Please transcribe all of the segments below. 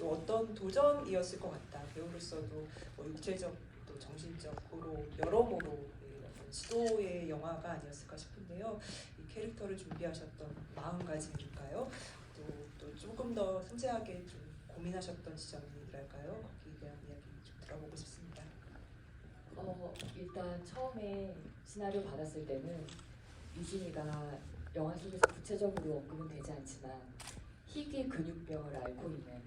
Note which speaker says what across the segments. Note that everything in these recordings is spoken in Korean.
Speaker 1: 또 어떤 도전이었을 것 같다. 배우로서도 뭐 육체적 또 정신적으로 여러모로 어떤 시도의 영화가 아니었을까 싶은데요. 이 캐릭터를 준비하셨던 마음가짐일까요? 또 조금 더 섬세하게 좀 고민하셨던 지점이랄까요? 거기에 대한 이야기 좀 들어보고 싶습니다.
Speaker 2: 일단 처음에 시나리오 받았을 때는 유진이가 영화 속에서 구체적으로 언급은 되지 않지만 희귀 근육병을 앓고 있는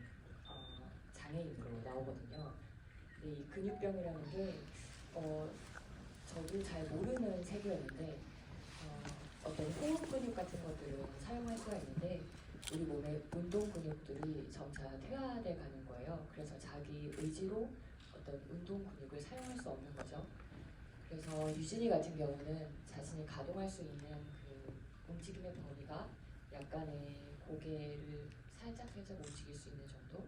Speaker 2: 장애인으로 나오거든요. 근데 이 근육병이라는 게 저도 잘 모르는 세계였는데 어떤 호흡 근육 같은 것들을 사용할 수가 있는데 우리 몸의 운동 근육들이 점차 퇴화돼 가는 거예요. 그래서 자기 의지로 어떤 운동 근육을 사용할 수 없는 거죠. 그래서 유진이 같은 경우는 자신이 가동할 수 있는 그 움직임의 범위가 약간의 고개를 살짝 움직일 수 있는 정도,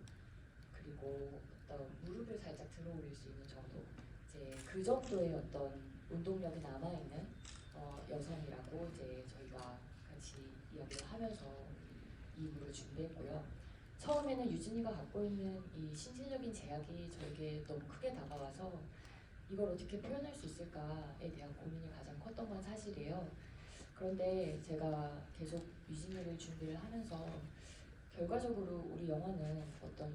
Speaker 2: 그리고 어떤 무릎을 살짝 들어 올릴 수 있는 정도, 이제 그 정도의 어떤 운동력이 남아 있는 여성이라고 이제 저희가 같이 이야기를 하면서 2부를 준비했고요. 처음에는 유진이가 갖고 있는 이 신체적인 제약이 저에게 너무 크게 다가와서 이걸 어떻게 표현할 수 있을까에 대한 고민이 가장 컸던 건 사실이에요. 그런데 제가 계속 유진이를 준비를 하면서 결과적으로 우리 영화는 어떤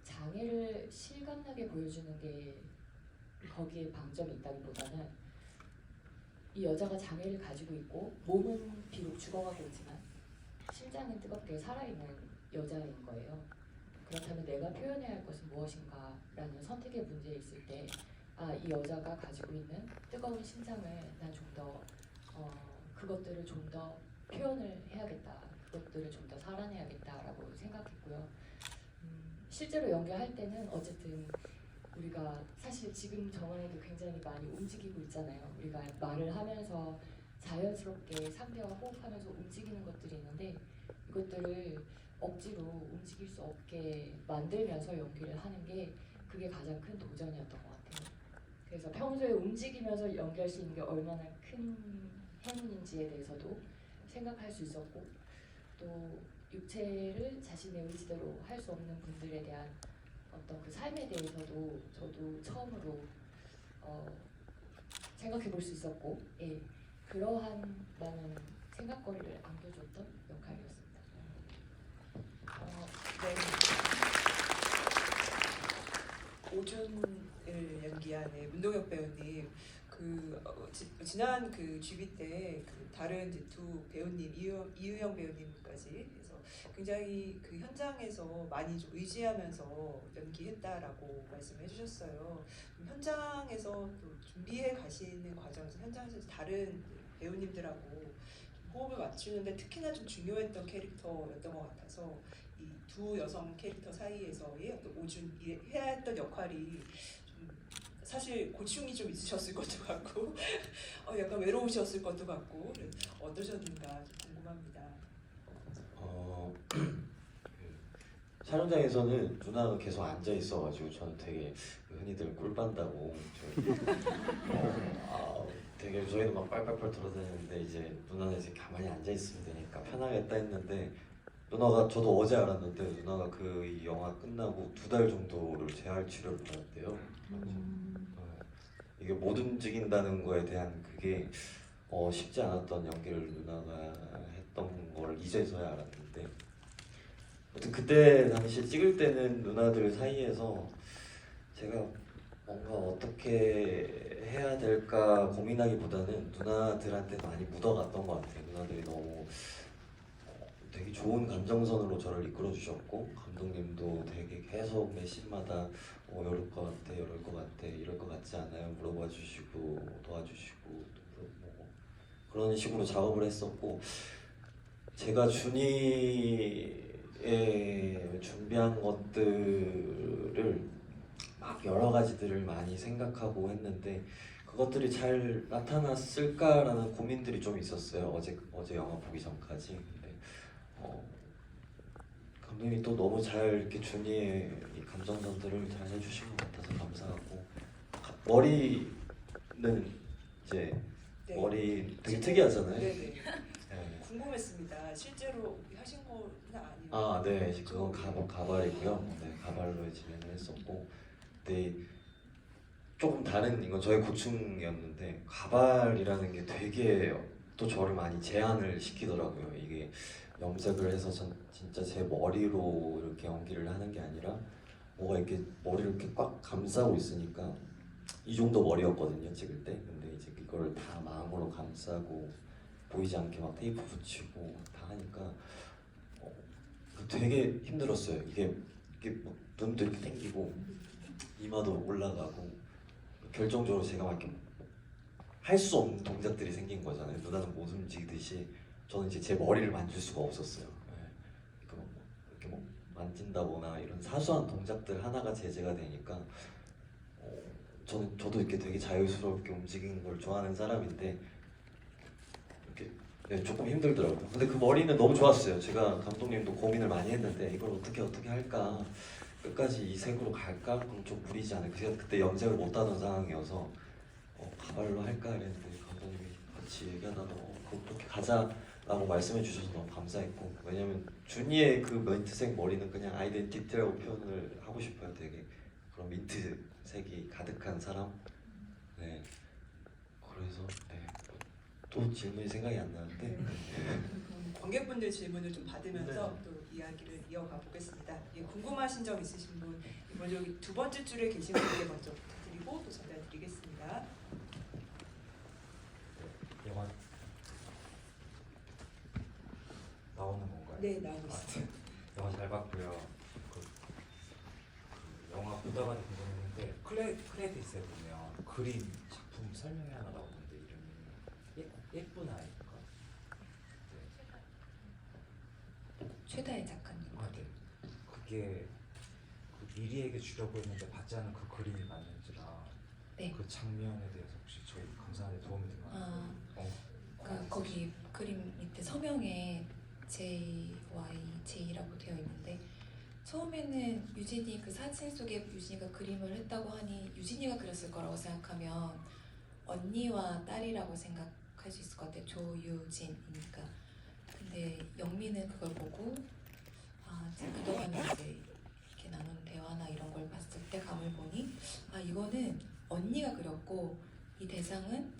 Speaker 2: 장애를 실감나게 보여주는 게 거기에 방점이 있다기보다는 이 여자가 장애를 가지고 있고 몸은 비록 죽어가고 있지만 심장은 뜨겁게 살아있는 여자인 거예요. 그렇다면 내가 표현해야 할 것은 무엇인가 라는 선택의 문제에 있을 때 이 여자가 가지고 있는 뜨거운 심장을 난 좀 더 그것들을 좀 더 표현을 해야겠다, 그것들을 좀 더 살아내야겠다라고 생각했고요. 실제로 연기할 때는 어쨌든 우리가 사실 지금 저만해도 굉장히 많이 움직이고 있잖아요. 우리가 말을 하면서 자연스럽게 상대와 호흡하면서 움직이는 것들이 있는데 이것들을 억지로 움직일 수 없게 만들면서 연기를 하는 게 그게 가장 큰 도전이었던 것 같아요. 그래서 평소에 움직이면서 연기할 수 있는 게 얼마나 큰 행운인지에 대해서도 생각할 수 있었고, 또 육체를 자신의 의지대로 할 수 없는 분들에 대한 어떤 그 삶에 대해서도 저도 처음으로 생각해 볼 수 있었고, 예, 그러한 많은 생각거리를 안겨줬던 역할이었습니다.
Speaker 1: 네. 오준을 연기한 문동혁 배우님, 지난 GV 때 다른 이제 두 배우님, 이유영 배우님까지 해서 굉장히 그 현장에서 많이 좀 의지하면서 연기했다라고 말씀해 주셨어요. 현장에서 또 준비해 가시는 과정에서 현장에서 다른 배우님들하고 호흡을 맞추는데 특히나 좀 중요했던 캐릭터였던 것 같아서 이 두 여성 캐릭터 사이에서의 어떤 오준이 해야 했던 역할이 좀 사실 고충이 좀 있으셨을 것도 같고 약간 외로우셨을 것도 같고 어떠셨는가 좀 궁금합니다.
Speaker 3: 촬영장에서는 누나가 계속 앉아 있어가지고 저는 되게 흔히들 꿀 빤다고 되게 저희도 막 빨빨빨 돌아다니는데 이제 누나는 이제 가만히 앉아 있으면 되니까 편하겠다 했는데 누나가, 저도 어제 알았는데 누나가 그 영화 끝나고 2달 정도를 재활 치료를 받았대요. 이게 못 움직인다는 거에 대한 그게 쉽지 않았던 연기를 누나가 했던 걸 이제서야 알았는데, 아무튼 그때 당시 찍을 때는 누나들 사이에서 제가 뭔가 어떻게 해야 될까 고민하기보다는 누나들한테 많이 묻어갔던 것 같아요. 누나들이 너무 되게 좋은 감정선으로 저를 이끌어 주셨고, 감독님도 되게 계속 매 씬마다 이럴 것 같아, 이럴 것 같아, 이럴 것 같지 않아요? 물어봐 주시고 도와주시고 뭐 그런 식으로 작업을 했었고, 제가 준이의 준비한 것들을 막 여러 가지들을 많이 생각하고 했는데 그것들이 잘 나타났을까라는 고민들이 좀 있었어요. 어제 영화 보기 전까지. 근데 감독님이 또 너무 잘 이렇게 준이의 이 감정선들을 잘 해주신 것 같아서 감사하고, 머리는 이제
Speaker 1: 네.
Speaker 3: 머리 되게 특이하잖아요.
Speaker 1: 네네.
Speaker 3: 네.
Speaker 1: 궁금했습니다. 실제로 하신 거는
Speaker 3: 아, 네, 그건 가발이고요. 네, 가발로 진행을 했었고, 네, 조금 다른 이건 저의 고충이었는데 가발이라는 게 되게 또 저를 많이 제한을 시키더라고요. 이게 염색을 해서 진짜 제 머리로 이렇게 연기를 하는 게 아니라 뭐가 이렇게 머리를 이렇게 꽉 감싸고 있으니까 이 정도 머리였거든요 찍을 때. 근데 이제 이거를 다 망으로 감싸고 보이지 않게 막 테이프 붙이고 다 하니까 되게 힘들었어요. 이게 막 눈도 이렇게 당기고 이마도 올라가고 결정적으로 제가 막 이렇게 할 수 없는 동작들이 생긴 거잖아요. 누나는 못 움직이듯이 저는 이제 제 머리를 만질 수가 없었어요. 네. 이렇게 뭐 만진다거나 이런 사소한 동작들 하나가 제재가 되니까 저도 이렇게 되게 자유스럽게 움직이는 걸 좋아하는 사람인데 이렇게 네, 조금 힘들더라고요. 근데 그 머리는 너무 좋았어요. 제가 감독님도 고민을 많이 했는데 이걸 어떻게 할까? 끝까지 이 색으로 갈까? 그럼 좀 무리지 않을까? 제가 그때 염색을 못 하던 상황이어서 가발로 할까 했는데 감독님이 같이 얘기하다가 그렇게 가자라고 말씀해 주셔서 너무 감사했고, 왜냐면 준이의 그 민트색 머리는 그냥 아이덴티티라고 표현을 하고 싶어요. 되게 그런 민트색이 가득한 사람. 네. 그래서 네. 또 질문이 생각이 안 나는데
Speaker 1: 관객분들 질문을 좀 받으면서
Speaker 3: 네.
Speaker 1: 또 이야기를 이어가 보겠습니다. 예, 궁금하신 점 있으신 분 먼저 여기 두 번째 줄에 계신 분께 먼저 부탁드리고 또 전달드리겠습니다.
Speaker 4: 영화 나오는 건가요?
Speaker 1: 네, 나오고 있습니다.
Speaker 4: 영화 잘 봤고요. 그 영화 보다가 궁금했는데 크레딧에 보면 그림 작품 설명이 하나 나오는데 이름이 예쁜 아이인가?
Speaker 2: 최다의 작가님.
Speaker 4: 네. 그게 그 미리에게 주려고 했는데 받지 않은 그 그림이 맞는지라
Speaker 2: 네.
Speaker 4: 그 장면에 대해서 혹시 저희 감사한데 도움이 되면
Speaker 2: 그러니까 거기 그림 밑에 서명에 JYJ라고 되어 있는데 처음에는 유진이 그 사진 속에 유진이가 그림을 했다고 하니 유진이가 그렸을 거라고 생각하면 언니와 딸이라고 생각할 수 있을 것 같아요. 조유진이니까. 근데 영미는 그걸 보고 그동안 이제 이렇게 나눈 대화나 이런 걸 봤을 때 감을 보니 이거는 언니가 그렸고 이 대상은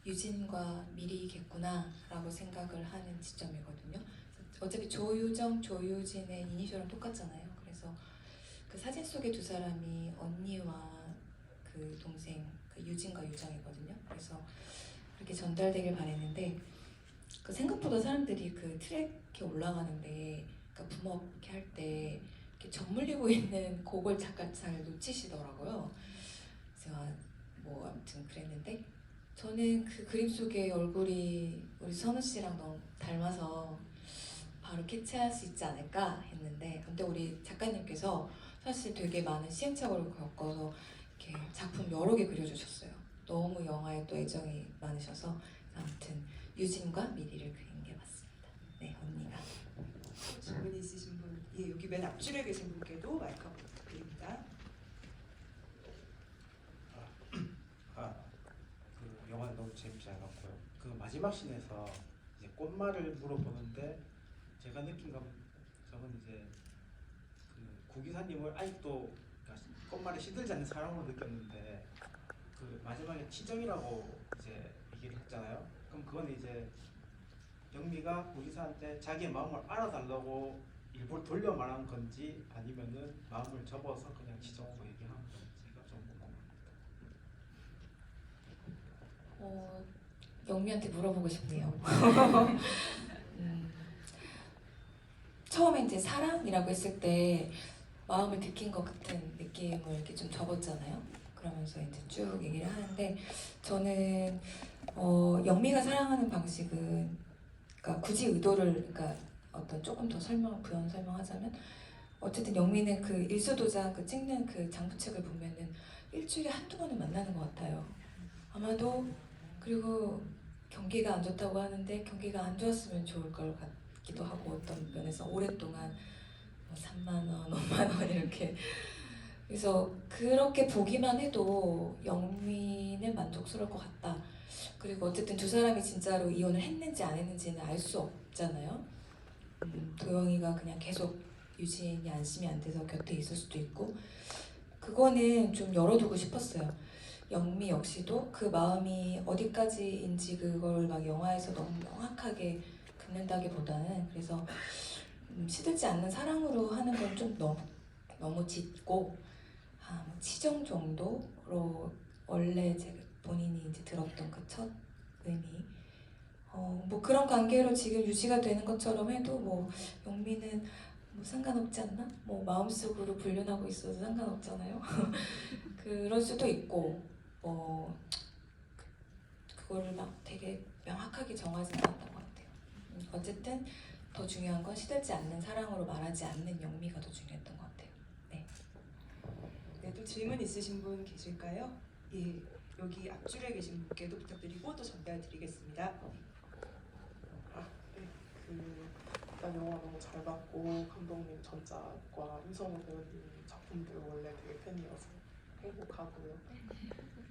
Speaker 2: 유진과 미리겠구나라고 생각을 하는 지점이거든요. 어차피 조유정, 조유진의 이니셜은 똑같잖아요. 그래서 그 사진 속의 두 사람이 언니와 그 동생 그 유진과 유정이거든요. 그래서 그렇게 전달되길 바랬는데 그 생각보다 사람들이 그 트랙에 올라가는데 그러니까 붐업 이렇게 할 때 이렇게 정물리고 있는 그걸 잠깐 잘 놓치시더라고요. 그래서 뭐 아무튼 그랬는데 저는 그 그림 속의 얼굴이 우리 선우 씨랑 너무 닮아서 바로 캐치할 수 있지 않을까 했는데 근데 우리 작가님께서 사실 되게 많은 시행착오를 겪어서 이렇게 작품 여러 개 그려주셨어요. 너무 영화에 또 애정이 많으셔서 아무튼 유진과 미리를 그린 게 맞습니다. 네, 언니가.
Speaker 1: 질문 있으신 분, 예, 여기 맨 앞줄에 계신 분께도 마이크 한번 부탁드립니다.
Speaker 5: 그 영화 너무 재밌지 않았고요. 그 마지막 씬에서 이제 꽃말을 물어보는데 제가 느낀 건 저는 이제 그 구기사님을 아직도 그러니까 꽃말을 시들지 않는 사람으로 느꼈는데 그 마지막에 치정이라고 이제 얘기를 했잖아요. 그럼 그건 이제 영미가 구기사한테 자기의 마음을 알아달라고 일부러 돌려 말한 건지 아니면은 마음을 접어서 그냥 치정으로 얘기한 건지가 좀 궁금합니다.
Speaker 2: 영미한테 물어보고 싶네요. 처음에 이제 사랑이라고 했을 때 마음을 느낀 것 같은 느낌을 이렇게 좀 접었잖아요. 그러면서 이제 쭉 얘기를 하는데 저는 영미가 사랑하는 방식은 그러니까 굳이 의도를 그러니까 어떤 조금 더 부연 설명하자면 어쨌든 영미는 그 일수도자 그 찍는 그 장부책을 보면은 일주일에 한두 번은 만나는 것 같아요. 아마도 그리고 경기가 안 좋다고 하는데 경기가 안 좋았으면 좋을 것 같기도 하고 어떤 면에서 오랫동안 3만 원, 5만 원 이렇게 그래서 그렇게 보기만 해도 영미는 만족스러울 것 같다. 그리고 어쨌든 두 사람이 진짜로 이혼을 했는지 안 했는지는 알 수 없잖아요.
Speaker 6: 도영이가 그냥 계속 유진이 안심이 안 돼서 곁에 있을 수도 있고 그거는 좀 열어두고 싶었어요. 영미 역시도 그 마음이 어디까지인지 그걸 막 영화에서 너무 명확하게 긋는다기보다는 그래서 시들지 않는 사랑으로 하는 건 좀 너무 짙고 치정 정도로 원래 제가 본인이 이제 들었던 그 첫 의미 뭐 그런 관계로 지금 유지가 되는 것처럼 해도 뭐 영미는 뭐 상관없지 않나? 뭐 마음속으로 불륜하고 있어도 상관없잖아요. 그럴 수도 있고 그거를 막 되게 명확하게 정하지 않았던 것 같아요. 어쨌든 더 중요한 건 시들지 않는 사랑으로 말하지 않는 영미가 더 중요했던 것 같아요. 네.
Speaker 1: 네, 또 질문 있으신 분 계실까요? 예, 여기 앞줄에 계신 분께도 부탁드리고 또 전달드리겠습니다.
Speaker 7: 네, 일단 영화 너무 잘 봤고 감독님 전작과 임성우 배우님 작품들 원래 되게 팬이어서 행복하고요.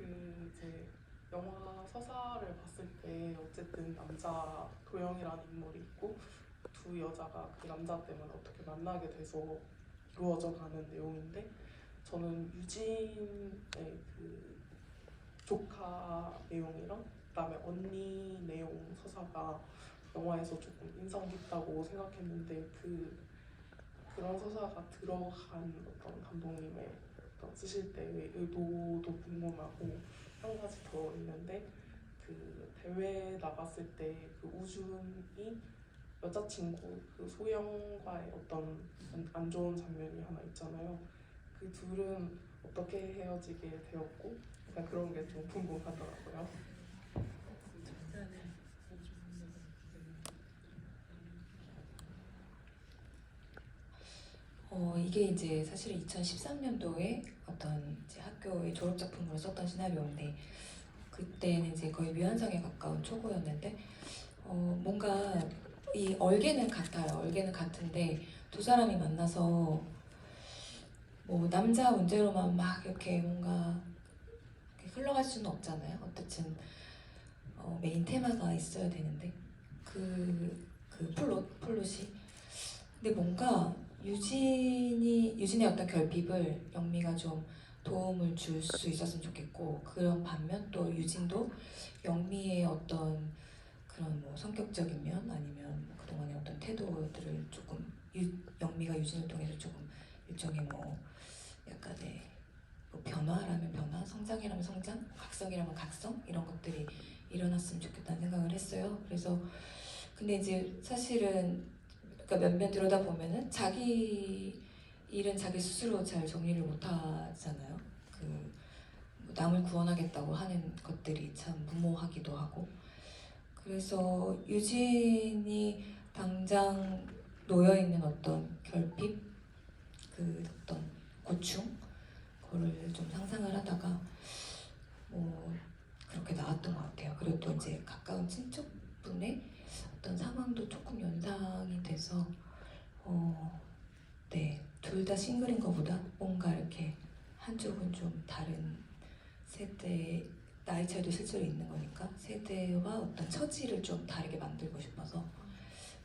Speaker 7: 이제 영화 서사를 봤을 때 어쨌든 남자 도영이라는 인물이 있고 두 여자가 그 남자 때문에 어떻게 만나게 돼서 이루어져 가는 내용인데 저는 유진의 그 조카 내용이랑 그다음에 언니 내용 서사가 영화에서 조금 인상 깊다고 생각했는데 그런 서사가 들어간 어떤 감독님의 어떤 쓰실 때의 의도도 궁금하고 한 가지 더 있는데 그 대회 나갔을 때 그 우준이 여자친구 그 소영과의 어떤 안 좋은 장면이 하나 있잖아요. 그 둘은 어떻게 헤어지게 되었고 그냥 그런 게 좀 궁금하더라고요.
Speaker 6: 이게 이제 사실 2013년도에 어떤 이제 학교의 졸업 작품으로 썼던 시나리오인데 그때는 이제 거의 미완성에 가까운 초고였는데 뭔가 이 얼개는 같아요. 얼개는 같은데 두 사람이 만나서 뭐 남자 문제로만 막 이렇게 뭔가 이렇게 흘러갈 수는 없잖아요. 어쨌든 메인 테마가 있어야 되는데 그 플롯이 근데 뭔가 유진의 어떤 결핍을 영미가 좀 도움을 줄 수 있었으면 좋겠고 그런 반면 또 유진도 영미의 어떤 그런 뭐 성격적인 면 아니면 뭐 그동안의 어떤 태도들을 조금 영미가 유진을 통해서 조금 일종의 뭐 약간의 뭐 변화라면 변화, 성장이라면 성장, 각성이라면 각성 이런 것들이 일어났으면 좋겠다는 생각을 했어요. 그래서 근데 이제 사실은 그러니까 몇몇 들여다보면은 자기 일은 자기 스스로 잘 정리를 못 하잖아요. 뭐 남을 구원하겠다고 하는 것들이 참 무모하기도 하고. 그래서 유진이 당장 놓여 있는 어떤 결핍, 그 어떤 고충, 그거를 좀 상상을 하다가 뭐 그렇게 나왔던 것 같아요. 그리고 또 이제 가까운 친척분의 어떤 상황도 조금 연상이 돼서 네, 둘 다 싱글인 것보다 뭔가 이렇게 한쪽은 좀 다른 세대 나이 차이도 실제로 있는 거니까 세대와 어떤 처지를 좀 다르게 만들고 싶어서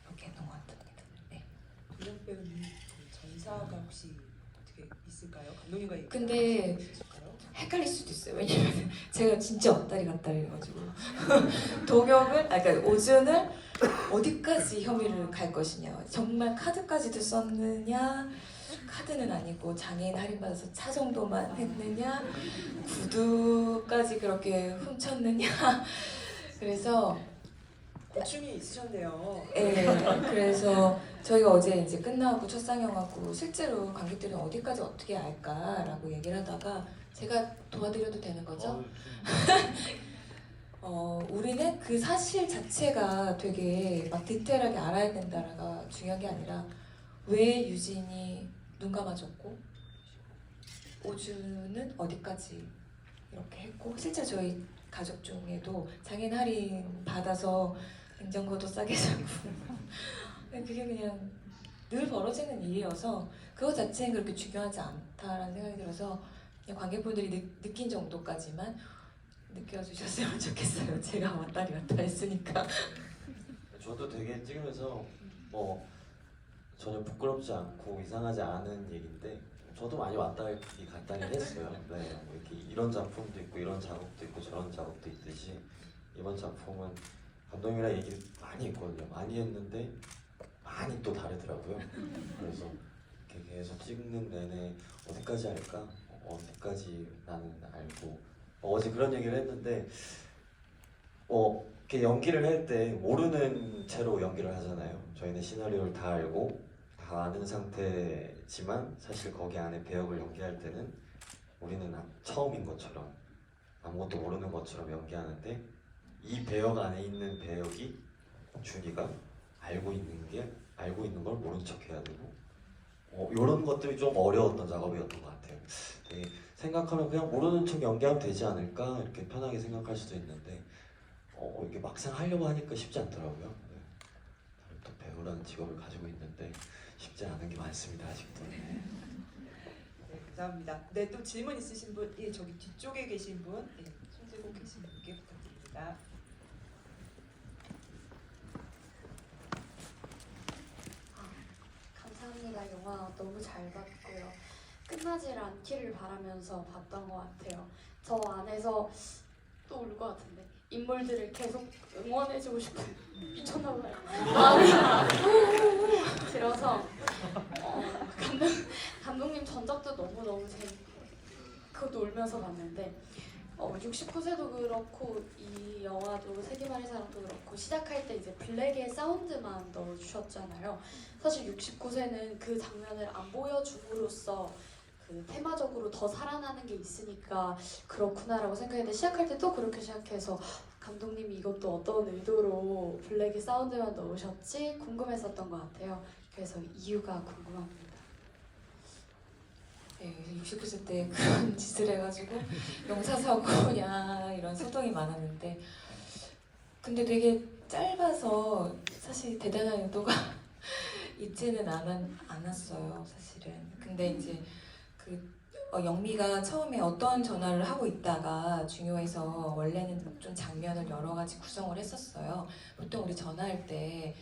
Speaker 6: 그렇게 했던 것 같습니다. 네.
Speaker 1: 도영 배우님 그 전사가 혹시 어떻게 있을까요? 감독님과 얘기
Speaker 6: 근데
Speaker 1: 있을까요?
Speaker 6: 헷갈릴 수도 있어요. 왜냐면 제가 진짜 왔다리 갔다리 해가지고 동혁을, 그러니까 오준을 어디까지 혐의를 갈 것이냐. 정말 카드까지도 썼느냐, 카드는 아니고 장애인 할인받아서 차 정도만 했느냐, 구두까지 그렇게 훔쳤느냐. 그래서
Speaker 1: 고충이 있으셨네요.
Speaker 6: 그래서 저희가 어제 이제 끝나고 첫 상영하고 실제로 관객들은 어디까지 어떻게 알까라고 얘기를 하다가 제가 도와드려도 되는 거죠? 우리는 그 사실 자체가 되게 막 디테일하게 알아야 된다가 중요한 게 아니라 왜 유진이 눈 감아줬고 오준은 어디까지 이렇게 했고 실제 저희 가족 중에도 장애인 할인 받아서 냉장고도 싸게 사고 그게 그냥 늘 벌어지는 일이어서 그거 자체는 그렇게 중요하지 않다라는 생각이 들어서 그냥 관객분들이 느낀 정도까지만 느껴주셨으면 좋겠어요. 제가 왔다리 갔다 했으니까.
Speaker 3: 저도 되게 찍으면서 전혀 부끄럽지 않고 이상하지 않은 얘기인데 저도 많이 왔다 갔다 했어요. 네, 뭐 이렇게 이런 작품도 있고 이런 작업도 있고 저런 작업도 있듯이 이번 작품은 감독님이랑 얘기를 많이 했거든요. 많이 했는데 많이 또 다르더라고요. 그래서 이렇게 계속 찍는 내내 어디까지 할까? 어디까지 나는 알고 어제 그런 얘기를 했는데 이렇게 연기를 할 때 모르는 채로 연기를 하잖아요. 저희는 시나리오를 다 알고 다 아는 상태지만 사실 거기 안에 배역을 연기할 때는 우리는 처음인 것처럼 아무것도 모르는 것처럼 연기하는데 이 배역 안에 있는 배역이 준이가 알고 있는 걸 모른 척 해야 되고 이런 것들이 좀 어려웠던 작업이었던 것 같아요. 되게 생각하면 그냥 모르는 척 연기하면 되지 않을까 이렇게 편하게 생각할 수도 있는데 이게 막상 하려고 하니까 쉽지 않더라고요. 네. 또 배우라는 직업을 가지고 있는데 쉽지 않은 게 많습니다 아직도.
Speaker 1: 네, 감사합니다. 네, 또 질문 있으신 분, 예, 저기 뒤쪽에 계신 분, 예, 손 들고 계신 분께 부탁드립니다.
Speaker 8: 감사합니다. 영화 너무 잘 봤고요. 끝나질 않기를 바라면서 봤던 것 같아요. 저 안에서 또 울 것 같은데 인물들을 계속 응원해주고 싶은 미쳤나봐요. 마음이 들어서 감독님 전작도 너무너무 재밌고 그것도 울면서 봤는데 69세도 그렇고 이 영화도 세기말의 사랑도 그렇고 시작할 때 이제 블랙의 사운드만 넣어주셨잖아요. 사실 69세는 그 장면을 안 보여줌으로써 그 테마적으로 더 살아나는 게 있으니까 그렇구나라고 생각했는데 시작할 때 또 그렇게 시작해서 감독님이 이것도 어떤 의도로 블랙의 사운드만 넣으셨지 궁금했었던 것 같아요. 그래서 이유가 궁금합니다.
Speaker 6: 네, 69세 때 그런 짓을 해가지고 명사사고냐 이런 소동이 많았는데 근데 되게 짧아서 사실 대단한 의도가 있지는 않았어요 사실은. 근데 이제 영미가 처음에 어떤 전화를 하고 있다가 중요해서 원래는 좀 장면을 여러 가지 구성을 했었어요. 보통 우리 전화할 때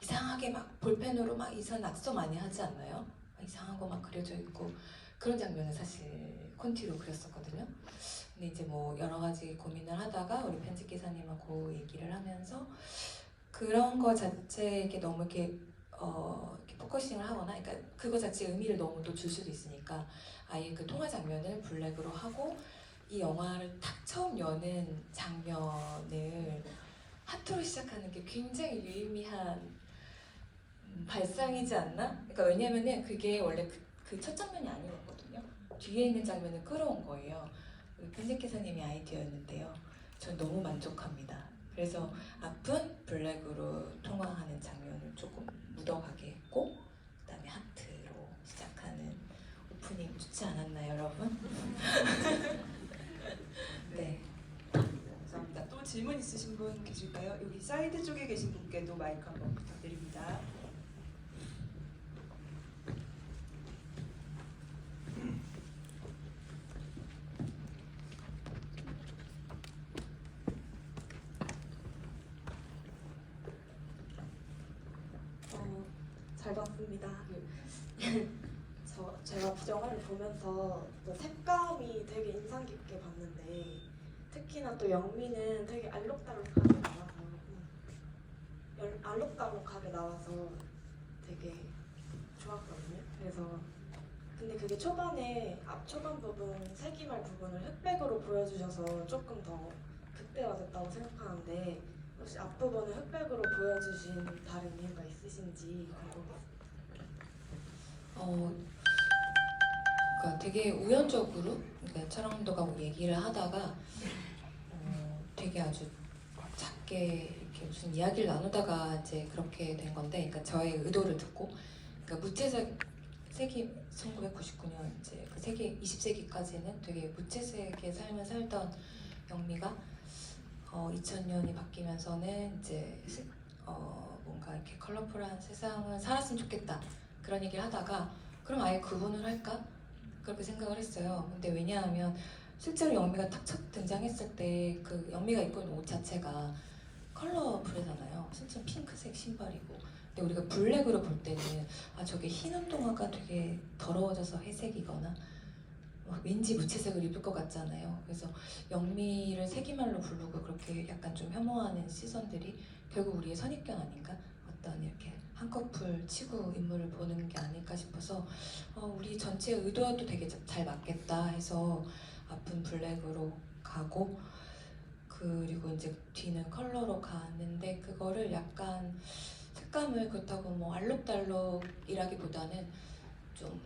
Speaker 6: 이상하게 막 볼펜으로 막 이상한 낙서 많이 하지 않나요? 이상한 거 막 그려져 있고 그런 장면을 사실 콘티로 그렸었거든요. 근데 이제 뭐 여러 가지 고민을 하다가 우리 편집 기사님하고 얘기를 하면서 그런 거 자체에 너무 이렇게 포커싱을 하거나, 그러니까 그거 자체 의미를 너무 또 줄 수도 있으니까 아예 그 통화 장면을 블랙으로 하고 이 영화를 딱 처음 여는 장면을 하트로 시작하는 게 굉장히 유의미한 발상이지 않나? 그러니까 왜냐면은 그게 원래 그 첫 장면이 아니었거든요. 뒤에 있는 장면을 끌어온 거예요. 우리 편집 기사님이 아이디어였는데요. 전 너무 만족합니다. 그래서 앞은 블랙으로 통화하는 장면을 조금 묻어가게 했고 그다음에 하트로 시작하는 오프닝 좋지 않았나요, 여러분? 네.
Speaker 1: 감사합니다. 또 질문 있으신 분 계실까요? 여기 사이드 쪽에 계신 분께도 마이크 한번 부탁드립니다.
Speaker 9: 잘 봤습니다. 제가 영화를 보면서 또 색감이 되게 인상 깊게 봤는데 특히나 또 영미는 되게 알록달록하게 나와서 되게 좋았거든요. 그래서 근데 그게 초반에 초반 부분 세기말 부분을 흑백으로 보여주셔서 조금 더 극대화됐다고 생각하는데 혹시 앞부분을 흑백으로 보여주신 다른 이유가 있으신지 궁금해요.
Speaker 6: 그러니까 되게 우연적으로 그러니까 촬영 감독하고 얘기를 하다가 되게 아주 작게 이렇게 무슨 이야기를 나누다가 이제 그렇게 된 건데, 그러니까 저의 의도를 듣고, 그러니까 무채색 세기 1999년 이제 그 세기 20세기까지는 되게 무채색의 삶을 살던 영미가 2000년이 바뀌면서는 이제 뭔가 이렇게 컬러풀한 세상을 살았으면 좋겠다 그런 얘기를 하다가 그럼 아예 구분을 할까? 그렇게 생각을 했어요. 근데 왜냐하면 실제로 영미가 딱 첫 등장했을 때 그 영미가 입고 있는 옷 자체가 컬러풀하잖아요. 실제 핑크색 신발이고 근데 우리가 블랙으로 볼 때는 아 저게 흰 운동화가 되게 더러워져서 회색이거나 막 왠지 무채색을 입을 것 같잖아요. 그래서 영미를 세기말로 부르고 그렇게 약간 좀 혐오하는 시선들이 결국 우리의 선입견 아닌가? 어떤 이렇게 한꺼풀 치고 인물을 보는 게 아닐까 싶어서 우리 전체 의도와도 되게 잘 맞겠다 해서 앞은 블랙으로 가고 그리고 이제 뒤는 컬러로 가는데 그거를 약간 색감을 그렇다고 뭐 알록달록이라기보다는 좀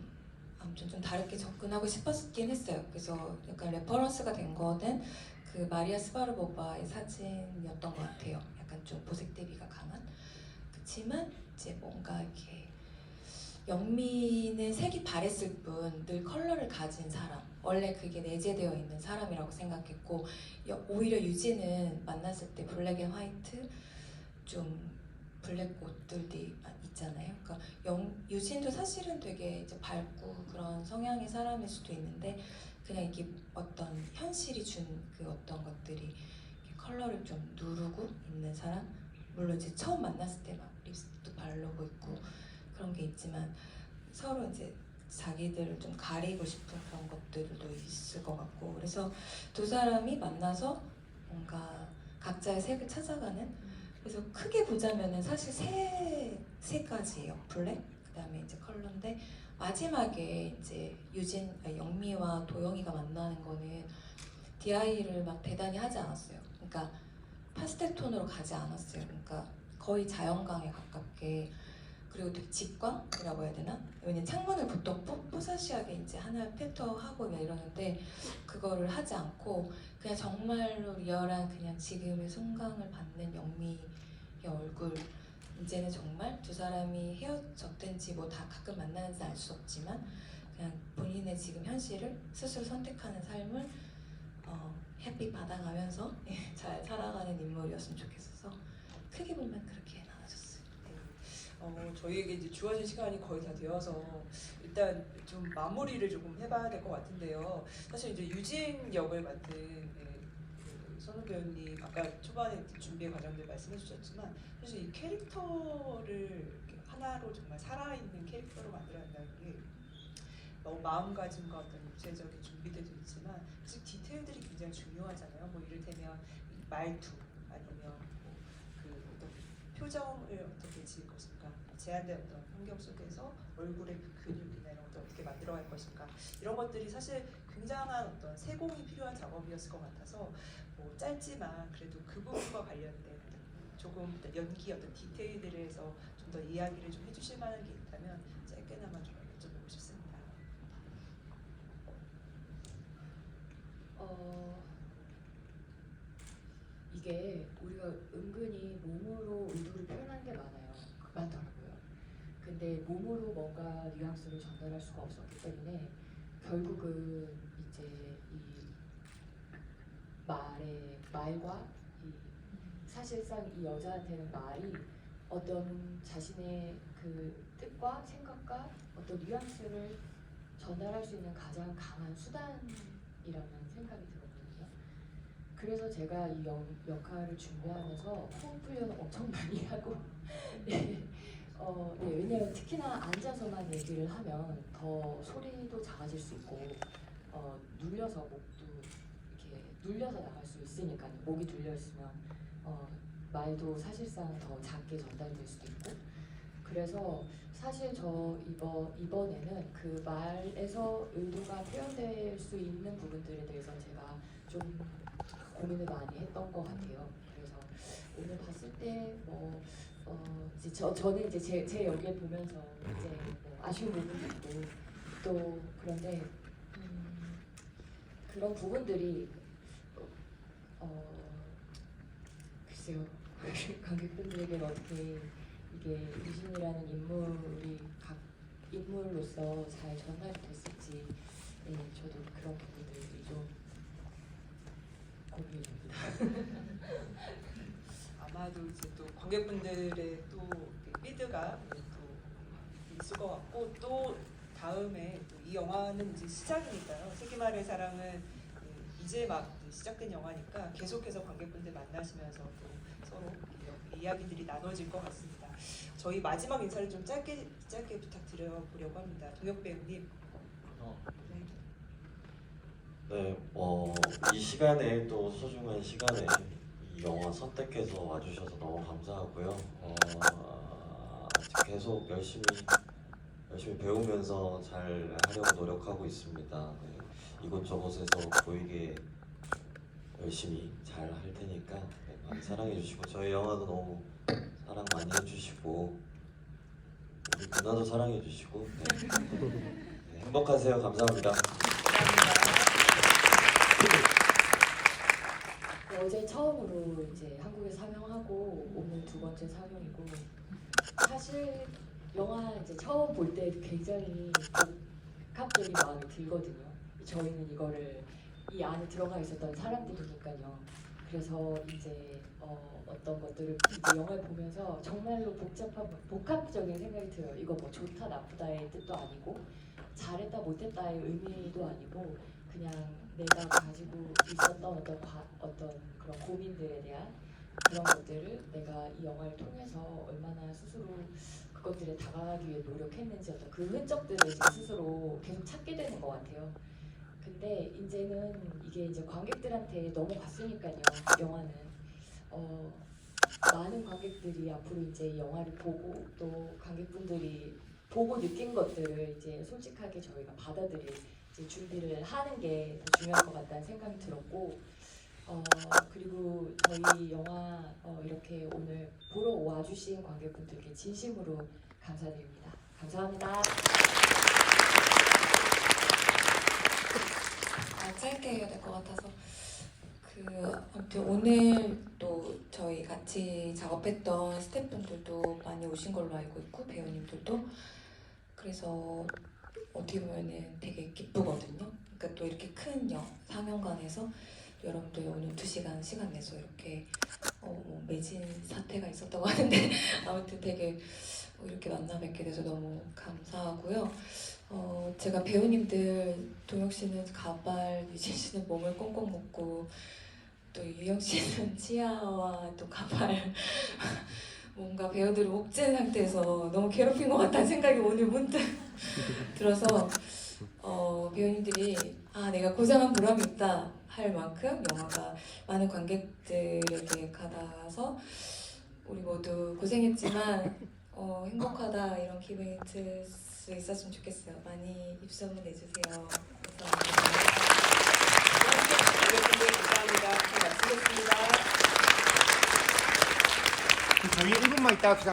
Speaker 6: 아무튼 좀 다르게 접근하고 싶었긴 했어요. 그래서 약간 레퍼런스가 된 거는 그 마리아 스바르보바의 사진이었던 것 같아요. 약간 좀 보색 대비가 강한. 그렇지만 이제 뭔가 이렇게 영미는 색이 바랬을 뿐 늘 컬러를 가진 사람. 원래 그게 내재되어 있는 사람이라고 생각했고 오히려 유진은 만났을 때 블랙 앤 화이트 좀 블랙 옷들도 있잖아요. 그러니까 유진도 사실은 되게 이제 밝고 그런 성향의 사람일 수도 있는데 그냥 이게 어떤 현실이 준 그 어떤 것들이 이렇게 컬러를 좀 누르고 있는 사람. 물론 이제 처음 만났을 때 막 립스틱도 바르고 있고 그런 게 있지만 서로 이제 자기들을 좀 가리고 싶은 그런 것들도 있을 것 같고 그래서 두 사람이 만나서 뭔가 각자의 색을 찾아가는 그래서 크게 보자면은 사실 세 가지예요. 블랙, 그다음에 이제 컬러인데 마지막에 이제 영미와 도영이가 만나는 거는 DI를 막 대단히 하지 않았어요. 그러니까 파스텔 톤으로 가지 않았어요. 그러니까 거의 자연광에 가깝게 그리고 되게 직광이라고 해야 되나? 왜냐면 창문을 보통 뽀사시하게 이제 하나 필터하고 이러는데 그거를 하지 않고 그냥 정말로 리얼한 그냥 지금의 송강을 받는 영미의 얼굴 이제는 정말 두 사람이 헤어졌든지 뭐 다 가끔 만나는지 알 수 없지만 그냥 본인의 지금 현실을 스스로 선택하는 삶을 햇빛 받아가면서 잘 살아가는 인물이었으면 좋겠어서 크게 보면 그렇게 나눠졌어요.
Speaker 1: 저희에게 이제 주어진 시간이 거의 다 되어서 일단 좀 마무리를 조금 해봐야 될 것 같은데요. 사실 이제 유진 역을 맡은 그 선우 배우님 아까 초반에 준비의 과정들 말씀해주셨지만 사실 이 캐릭터를 이렇게 하나로 정말 살아있는 캐릭터로 만들어야 한다는 게 마음가짐과 어떤 육체적인 준비들도 있지만 사실 디테일들이 굉장히 중요하잖아요. 뭐 이를테면 말투 아니면 뭐 그 어떤 표정을 어떻게 지을 것인가, 제한된 어떤 환경 속에서 얼굴의 그 근육이나 이런 것들 어떻게 만들어갈 것인가 이런 것들이 사실 굉장한 어떤 세공이 필요한 작업이었을 것 같아서 뭐 짧지만 그래도 그 부분과 관련된 조금 연기 어떤 디테일들에서 좀 더 이야기를 좀 해주실 만한 게 있다면 짧게나마 좀 여쭤보고 싶습니다.
Speaker 2: 이게 우리가 은근히 몸으로 의도를 표현하는 게 많더라고요. 근데 몸으로 뭔가 뉘앙스를 전달할 수가 없었기 때문에 결국은 이제 이 말과 사실상 이 여자한테는 말이 어떤 자신의 그 뜻과 생각과 어떤 뉘앙스를 전달할 수 있는 가장 강한 수단이라는 생각이 들었거든요. 그래서 제가 이 역할을 준비하면서 호흡 훈련을 엄청 많이 하고 네, 왜냐면 특히나 앉아서만 얘기를 하면 더 소리도 작아질 수 있고 눌려서 목도 이렇게 눌려서 나갈 수 있으니까요. 목이 눌려 있으면 말도 사실상 더 작게 전달될 수도 있고 그래서 사실 저 이번에는 그 말에서 의도가 표현될 수 있는 부분들에 대해서 제가 좀 고민을 많이 했던 것 같아요. 그래서 오늘 봤을 때 저는 이제 제 역을 보면서 이제 뭐 아쉬운 부분도 있고 또 그런데 그런 부분들이 글쎄요. 관객분들에게 어떻게 이게 유진이라는 인물로서 잘 전달이 됐을지 저도 그런 부분들이 좀 고민이 됩니다.
Speaker 1: 아마도 이제 또 관객분들의 또 피드가 또 있을 것 같고 또 다음에 또 이 영화는 이제 시작이니까요. 세기말의 사랑은 이제 막 시작된 영화니까 계속해서 관객분들 만나시면서 또 서로 이야기들이 나눠질 것 같습니다. 저희 마지막 인사를 좀 짧게 부탁드려보려고 합니다. 동혁 배우님.
Speaker 3: 네, 이 시간에 또 소중한 시간에 이 영화 선택해서 와주셔서 너무 감사하고요. 계속 열심히 배우면서 잘 하려고 노력하고 있습니다. 네, 이곳저곳에서 보이게 열심히 잘 할 테니까 네, 많이 사랑해 주시고 저희 영화도 너무 사랑 많이 해주시고 우리 누나도 사랑해 주시고 네, 행복하세요. 감사합니다.
Speaker 2: 어제 처음으로 이제 한국에 상영하고 오늘 두 번째 상영이고 사실 영화 이제 처음 볼 때 굉장히 복합적인 마음이 들거든요. 저희는 이거를 이 안에 들어가 있었던 사람들이니까요. 그래서 이제 어떤 것들을 이제 영화를 보면서 정말로 복합적인 생각이 들어요. 이거 뭐 좋다 나쁘다의 뜻도 아니고 잘했다 못했다의 의미도 아니고 그냥 내가 가지고 있었던 어떤 그런 고민들에 대한 그런 것들을 내가 이 영화를 통해서 얼마나 스스로 그것들에 다가가기 위해 노력했는지 어떤 그 흔적들을 이제 스스로 계속 찾게 되는 것 같아요. 근데 이제는 이게 이제 관객들한테 넘어갔으니까요. 영화는 많은 관객들이 앞으로 이제 이 영화를 보고 또 관객분들이 보고 느낀 것들을 이제 솔직하게 저희가 받아들일 이제 준비를 하는 게 더 중요할 것 같다는 생각이 들었고 그리고 저희 영화 이렇게 오늘 보러 와주신 관객분들께 진심으로 감사드립니다. 감사합니다.
Speaker 6: 짧게 해야 될 것 같아서 아무튼 오늘 또 저희 같이 작업했던 스태프분들도 많이 오신 걸로 알고 있고 배우님들도 그래서 어떻게 보면은 되게 기쁘거든요. 그러니까 또 이렇게 큰 상영관에서 여러분들 오늘 2시간 시간 내서 이렇게 뭐 매진 사태가 있었다고 하는데 아무튼 되게 이렇게 만나 뵙게 돼서 너무 감사하고요. 제가 배우님들 동혁 씨는 가발, 유진 씨는 몸을 꽁꽁 묶고 또 유영 씨는 치아와 또 가발 뭔가 배우들을 옥죄는 상태에서 너무 괴롭힌 것 같다는 생각이 오늘 문득 들어서 배우님들이 내가 고생한 보람이 있다 할 만큼 영화가 많은 관객들에게 가닿아서 우리 모두 고생했지만 행복하다 이런 기분이 들 수 있었으면 좋겠어요. 많이 입소문 내주세요. 감사합니다.
Speaker 1: 감사합니다.
Speaker 10: 마치겠습니다. 저희 1분만 있다가